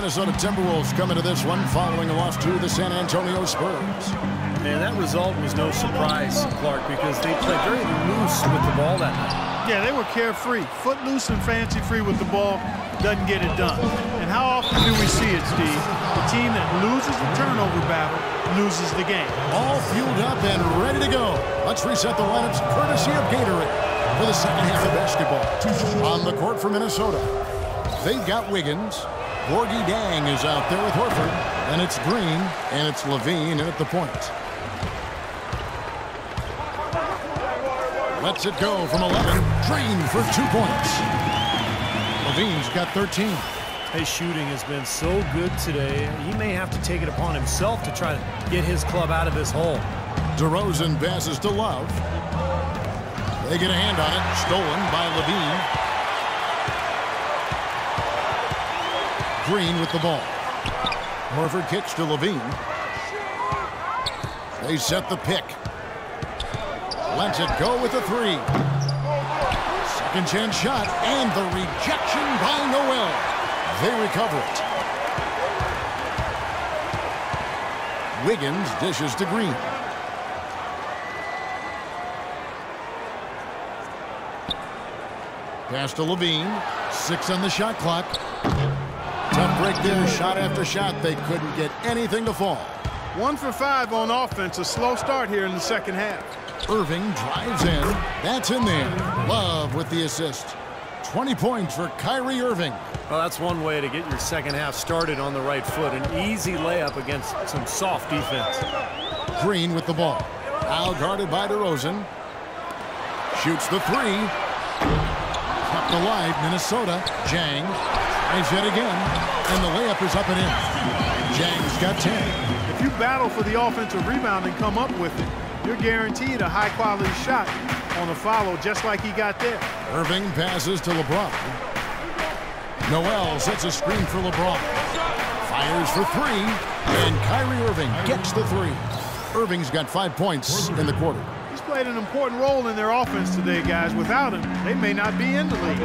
Minnesota Timberwolves come into this one following a loss to the San Antonio Spurs. And that result was no surprise, Clark, because they played very loose with the ball that night. Yeah, they were carefree. Footloose and fancy-free with the ball doesn't get it done. And how often do we see it, Steve? The team that loses the turnover battle loses the game. All fueled up and ready to go. Let's reset the lineups courtesy of Gatorade for the second half of basketball. On the court for Minnesota, they've got Wiggins. Gorgie Dang is out there with Horford. And it's Green, and it's Levine in at the point. Lets it go from 11. Green for 2 points. Levine's got 13. His shooting has been so good today, he may have to take it upon himself to try to get his club out of this hole. DeRozan passes to Love. They get a hand on it. Stolen by Levine. Green with the ball. Horford kicks to Levine. They set the pick. Lets it go with a three. Second chance shot, and the rejection by Noel. They recover it. Wiggins dishes to Green. Pass to Levine. 6 on the shot clock. Tough break there, shot after shot. They couldn't get anything to fall. 1 for 5 on offense. A slow start here in the second half. Irving drives in. That's in there. Love with the assist. 20 points for Kyrie Irving. Well, that's one way to get your second half started on the right foot. An easy layup against some soft defense. Green with the ball. Now guarded by DeRozan. Shoots the three. Kept alive, Minnesota. Jang tries yet again. And the layup is up and in. Jang's got 10. If you battle for the offensive rebound and come up with it, you're guaranteed a high-quality shot on a follow just like he got there. Irving passes to LeBron. Noel sets a screen for LeBron. Fires for three, and Kyrie Irving gets the three. Irving's got 5 points in the quarter. He's played an important role in their offense today, guys. Without him, they may not be in the league.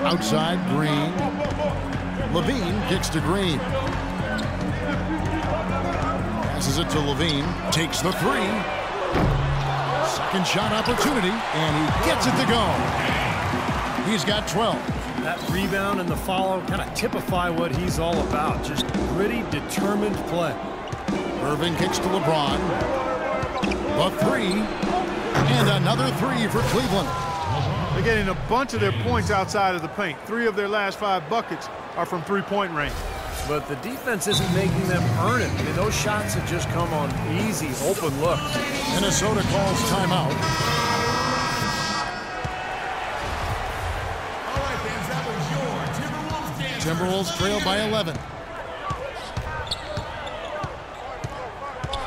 Outside, Green. Levine kicks to Green. Passes it to Levine. Takes the three. Second shot opportunity, and he gets it to go. He's got 12. That rebound and the follow kind of typify what he's all about. Just gritty, determined play. Irving kicks to LeBron. The three. And another three for Cleveland. They're getting a bunch of their points outside of the paint. 3 of their last 5 buckets are from three-point range. But the defense isn't making them earn it. I mean, those shots have just come on easy, open looks. Minnesota calls timeout. All right, fans, that was your Timberwolves dance. Timberwolves trail by 11.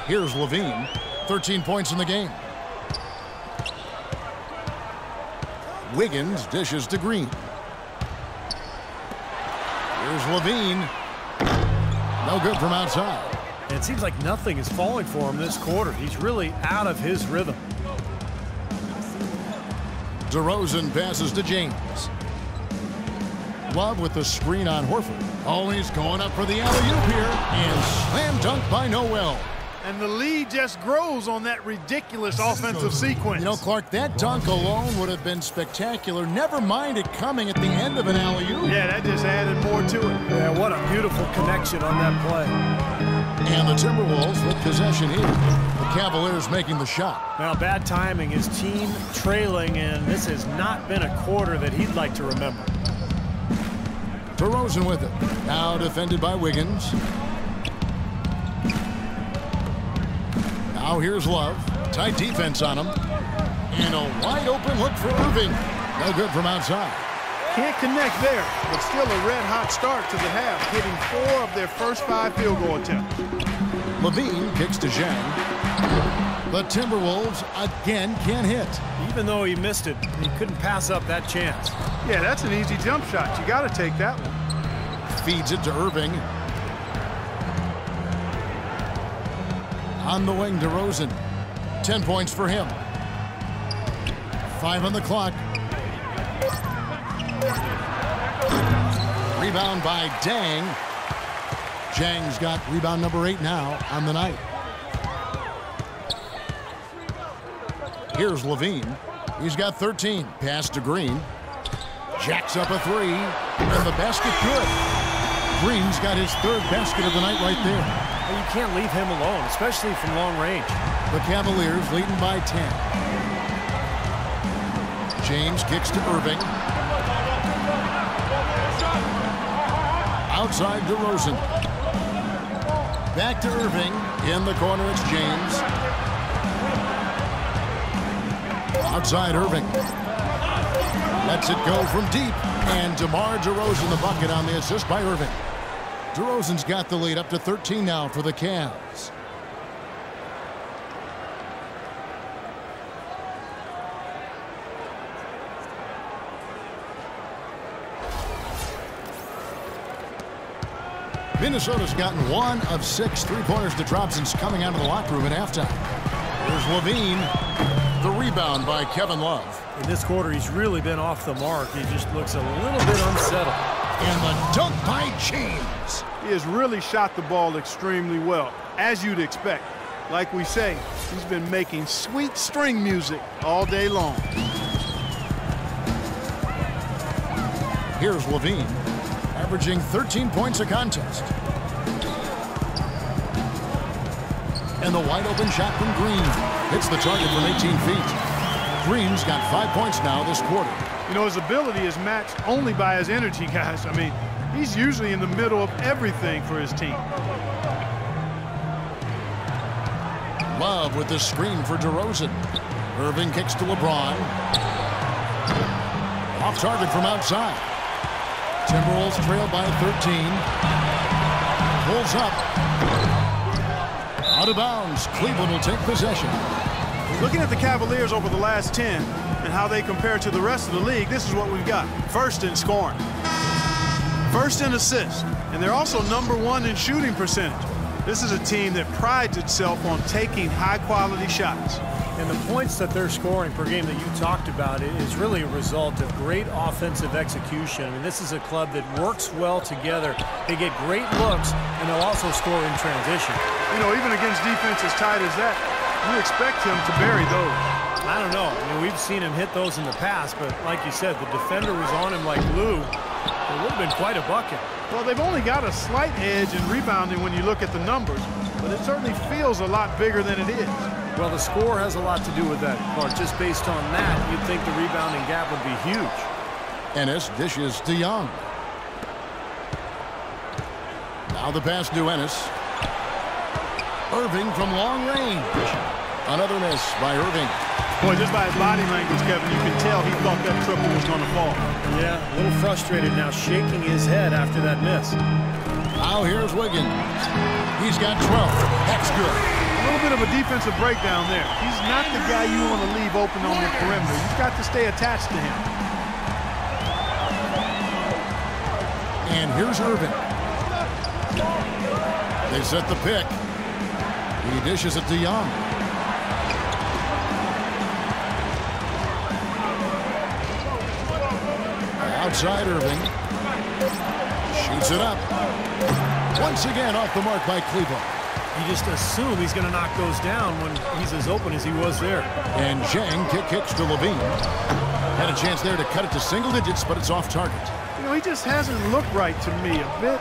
Here's Levine. 13 points in the game. Wiggins dishes to Green. Here's Levine. No good from outside. And it seems like nothing is falling for him this quarter. He's really out of his rhythm. DeRozan passes to James. Love with the screen on Horford. Oh, he's going up for the alley-oop here. And slam dunk by Noel. And the lead just grows on that ridiculous offensive sequence. You know, Clark, that dunk alone would have been spectacular. Never mind it coming at the end of an alley-oop. Yeah, that just added more to it. Yeah, what a beautiful connection on that play. And the Timberwolves with possession here. The Cavaliers making the shot. Now, bad timing. His team trailing, and this has not been a quarter that he'd like to remember. DeRozan with it. Now defended by Wiggins. Now here's Love. Tight defense on him. And a wide open look for Irving. No good from outside. Can't connect there, but still a red-hot start to the half, hitting 4 of their first 5 field goal attempts. Levine kicks to Zhang. The Timberwolves again can't hit. Even though he missed it, he couldn't pass up that chance. Yeah, that's an easy jump shot. You got to take that one. Feeds it to Irving. On the wing, DeRozan. 10 points for him. 5 on the clock. Rebound by Dang. Jang's got rebound number 8 now on the night. Here's Levine. He's got 13. Pass to Green. Jacks up a 3. And the basket good. Green's got his 3rd basket of the night right there. Well, you can't leave him alone, especially from long range. The Cavaliers leading by 10. James kicks to Irving. Outside DeRozan. Back to Irving. In the corner, it's James. Outside Irving. Lets it go from deep. And DeMar DeRozan the bucket on the assist by Irving. DeRozan's got the lead up to 13 now for the Cavs. Minnesota's gotten 1 of 6 3-pointers to drop since coming out of the locker room at halftime. Here's Levine. The rebound by Kevin Love. In this quarter, he's really been off the mark. He just looks a little bit unsettled. And the dunk by James. He has really shot the ball extremely well, as you'd expect. Like we say, he's been making sweet string music all day long. Here's Levine, averaging 13 points a contest. And the wide open shot from Green hits the target from 18 feet. Green's got 5 points now this quarter. You know, his ability is matched only by his energy, guys. I mean, he's usually in the middle of everything for his team. Love with the screen for DeRozan. Irving kicks to LeBron. Off target from outside. Timberwolves trail by 13. Pulls up. Out of bounds. Cleveland will take possession. Looking at the Cavaliers over the last 10 and how they compare to the rest of the league, this is what we've got. First in scoring. First in assists. And they're also #1 in shooting percentage. This is a team that prides itself on taking high-quality shots. And the points that they're scoring per game that you talked about is really a result of great offensive execution. I mean, this is a club that works well together. They get great looks, and they'll also score in transition. You know, even against defense as tight as that, you expect him to bury those. I don't know. I mean, we've seen him hit those in the past, but like you said, the defender was on him like glue. It would have been quite a bucket. Well, they've only got a slight edge in rebounding when you look at the numbers, but it certainly feels a lot bigger than it is. Well, the score has a lot to do with that, Clark. Just based on that, you'd think the rebounding gap would be huge. Ennis dishes to Young. Now the pass to Ennis. Irving from long range. Another miss by Irving. Boy, just by his body language, Kevin, you can tell he thought that triple was going to fall. Yeah, a little frustrated now, shaking his head after that miss. Now here's Wiggins. He's got 12. That's good. A little bit of a defensive breakdown there. He's not the guy you want to leave open on the perimeter. You've got to stay attached to him. And here's Irving. They set the pick. He dishes it to Young. Outside Irving. Shoots it up. Once again off the mark by Cleveland. You just assume he's going to knock those down when he's as open as he was there. And Zhang kicks to Levine. Had a chance there to cut it to single digits, but it's off target. You know, he just hasn't looked right to me. A bit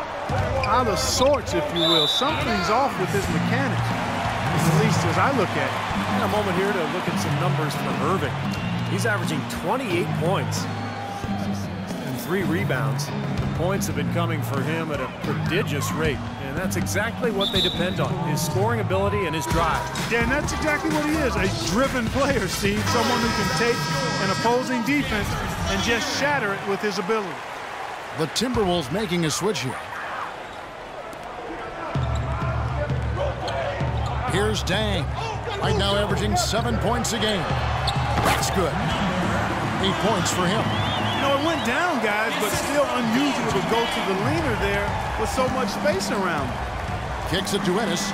out of sorts, if you will. Something's off with his mechanics, at least as I look at it. A moment here to look at some numbers from Irving. He's averaging 28 points and 3 rebounds. The points have been coming for him at a prodigious rate. And that's exactly what they depend on, his scoring ability and his drive. Yeah, and that's exactly what he is, a driven player, Steve. Someone who can take an opposing defense and just shatter it with his ability. The Timberwolves making a switch here. Here's Dang. Right now averaging 7 points a game. That's good. 8 points for him. You know, it went down, guys, but still unusual to go to the leader there with so much space around him. Kicks it to Ennis.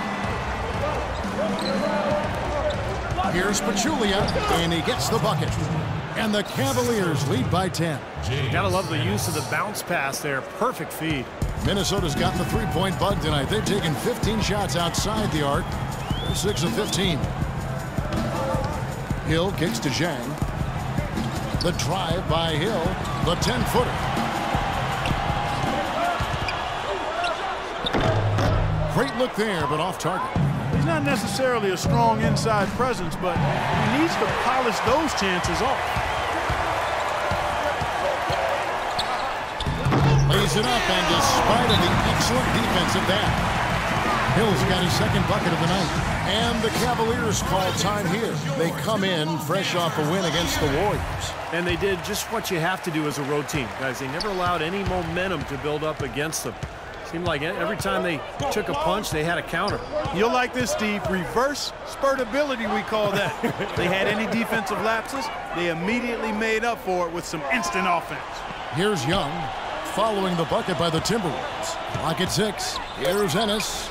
Here's Pachulia, and he gets the bucket. And the Cavaliers lead by 10. Gotta love the use of the bounce pass there. Perfect feed. Minnesota's gotten the three-point bug tonight. They've taken 15 shots outside the arc. They're 6 of 15. Hill kicks to Zhang. The drive by Hill. The 10-footer. Great look there, but off target. He's not necessarily a strong inside presence, but he needs to polish those chances off. Lays it up, and despite of the excellent defense at that, Hill's got his second bucket of the night. And the Cavaliers call time here. They come in fresh off a win against the Warriors. And they did just what you have to do as a road team. Guys, they never allowed any momentum to build up against them. Seemed like every time they took a punch, they had a counter. You'll like this, Steve. Reverse spurtability, we call that. They had any defensive lapses, they immediately made up for it with some instant offense. Here's Young, following the bucket by the Timberwolves. Clock at 6. Here's Ennis.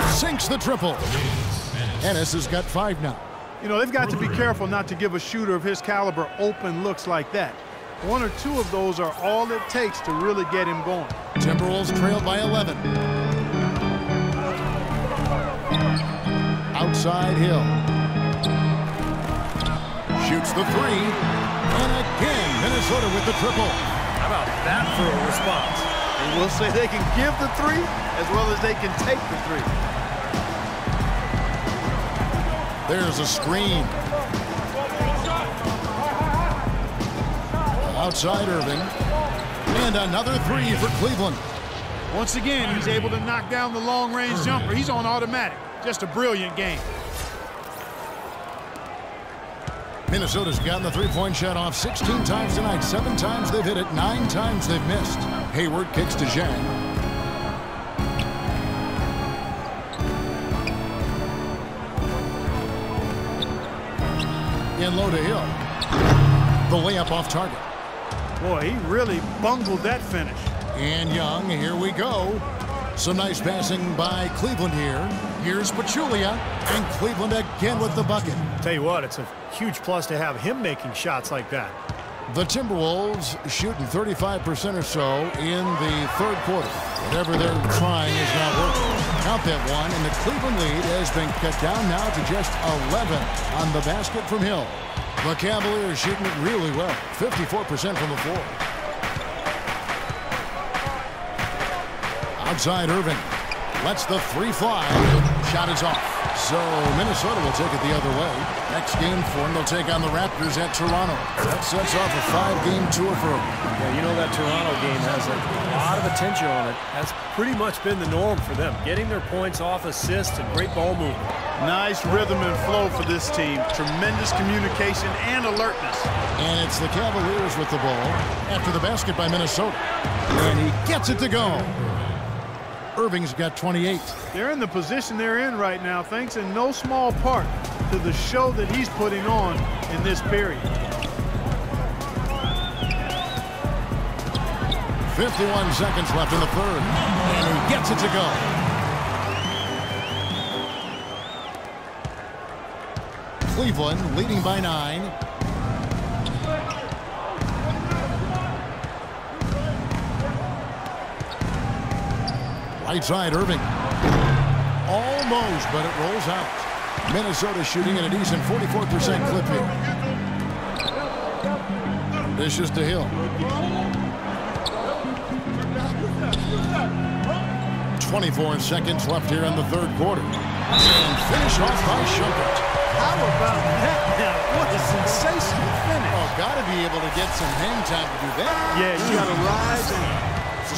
Sinks the triple. Ennis has got 5 now. You know, they've got to be careful not to give a shooter of his caliber open looks like that. 1 or 2 of those are all it takes to really get him going. Timberwolves trailed by 11. Outside Hill. Shoots the 3. And again, Minnesota with the triple. How about that for a response? And we'll say they can give the 3 as well as they can take the 3. There's a screen. Outside Irving. And another 3 for Cleveland. Once again, he's able to knock down the long-range jumper. He's on automatic. Just a brilliant game. Minnesota's gotten the three-point shot off 16 times tonight. 7 times they've hit it, 9 times they've missed. Hayward kicks to Zhang. In low to Hill. The layup off target. Boy, he really bungled that finish. And Young, here we go. Some nice passing by Cleveland here. Here's Pachulia, and Cleveland again with the bucket. Tell you what, it's a huge plus to have him making shots like that. The Timberwolves shooting 35% or so in the third quarter. Whatever they're trying is not working. Count that one, and the Cleveland lead has been cut down now to just 11 on the basket from Hill. The Cavaliers shooting it really well, 54% from the floor. Outside Irving. Lets the 3 fly. Shot is off. So Minnesota will take it the other way. Next game for them, they'll take on the Raptors at Toronto. That sets off a 5-game tour for them. Yeah, you know that Toronto game has a lot of attention on it. That's pretty much been the norm for them. Getting their points off assists and great ball movement. Nice rhythm and flow for this team. Tremendous communication and alertness. And it's the Cavaliers with the ball after the basket by Minnesota. And he gets it to go. Irving's got 28. They're in the position they're in right now, thanks in no small part to the show that he's putting on in this period. 51 seconds left in the third. And he gets it to go. Cleveland leading by 9. Right side, Irving. Almost, but it rolls out. Minnesota shooting at a decent 44% clip here. Dishes to Hill. 24 seconds left here in the third quarter. And finish off by Shumpert. How about that now? What a sensational finish. Oh, got to be able to get some hang time to do that. Yeah, you got to rise and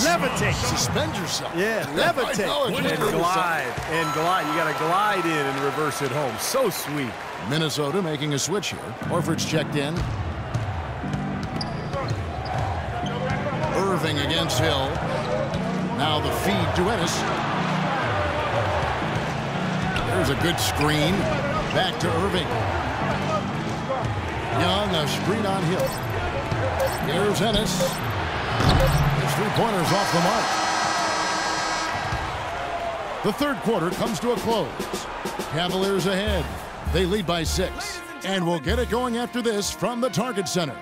levitate. Suspend yourself. Yeah, levitate. And glide. And glide. You got to glide in and reverse it home. So sweet. Minnesota making a switch here. Horford's checked in. Irving against Hill. Now the feed to Ennis. There's a good screen. Back to Irving. Young, a screen on Hill. Here's Ennis. His 3-pointers off the mark. The third quarter comes to a close. Cavaliers ahead. They lead by 6. And we'll get it going after this from the Target Center.